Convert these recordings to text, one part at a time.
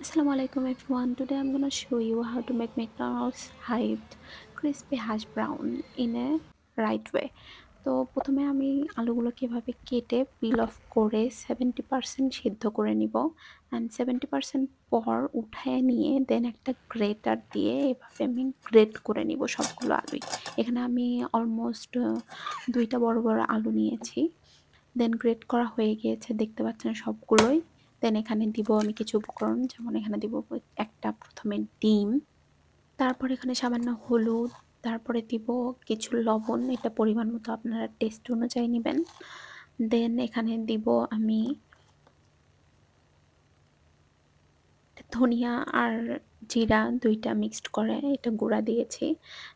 Assalamu alaikum everyone. Today I'm gonna show you how to make McDonald's hyped crispy hash brown in a right way. তো প্রথমে আমি আলুগুলোকে এভাবে কেটে পিল of করে 70% সিদ্ধ করে নিব অ্যান্ড 70% পর উঠায় নিয়ে দেন একটা গ্রেটার দিয়ে এভাবে আমি গ্রেট করে নিব সবগুলো আলুই। এখানে আমি অলমোস্ট 2টা বড় বড় আলু নিয়েছি। দেন গ্রেট করা হয়ে গিয়েছে দেখতে পাচ্ছেন সবগুলোই। দেন এখানে দিব আমি কিছু উপকরণ, যেমন এখানে দিব একটা প্রথমে ডিম, তারপর এখানে সামান্য হলুদ, তারপরে দিব কিছু লবণ, এটা পরিমাণ মতো আপনারা টেস্ট অনুযায়ী নেবেন। দেন এখানে দিব আমি ধনিয়া আর জিরা ২টা মিক্সড করে এটা গুঁড়া দিয়েছি।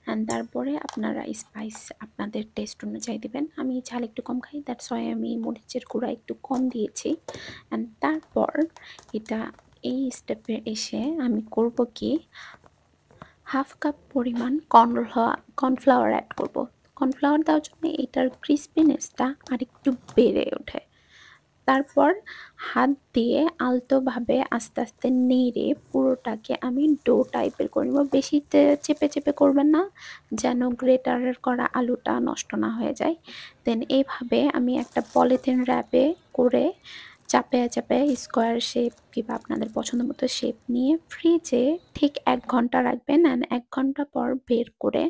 অ্যান্ড তারপরে আপনারা স্পাইস আপনাদের টেস্ট অনুযায়ী দিবেন। আমি ঝাল একটু কম খাই, দ্যাটস ওয়াই আমি মরিচের গুঁড়া একটু কম দিয়েছি। অ্যান্ড তারপর এটা এই স্টেপে এসে আমি করব কি, হাফ কাপ পরিমাণ কর্নফ্লাওয়ার অ্যাড করব। কর্নফ্লাওয়ার দেওয়ার জন্য এটার ক্রিস্পিনেসটা আরেকটু বেড়ে ওঠে। তারপর হাত দিয়ে আলতোভাবে আস্তে আস্তে নেড়ে পুরোটাকে আমি ডো টাইপের করে নেব। বেশি চেপে চেপে করবেন না, যেন গ্রেটারের করা আলুটা নষ্ট না হয়ে যায়। দেন এইভাবে আমি একটা পলিথিন র্যাপে করে চাপে চাপে স্কোয়ার শেপ কিংবা আপনাদের পছন্দ মতো শেপ নিয়ে ফ্রিজে ঠিক ১ ঘন্টা রাখবেন। অ্যান্ড ১ ঘন্টা পর বের করে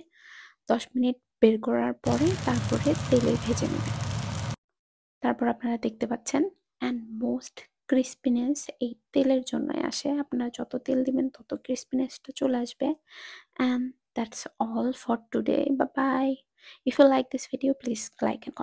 ১০ মিনিট বের করার পরে তারপরে তেলে ভেজে নেবেন। তারপর আপনারা দেখতে পাচ্ছেন অ্যান্ড মোস্ট ক্রিস্পিনেস এই তেলের জন্যই আসে। আপনারা যত তেল দিবেন তত ক্রিস্পিনেসটা চলে আসবে। And that's all for today. Bye bye. If you like this video please like and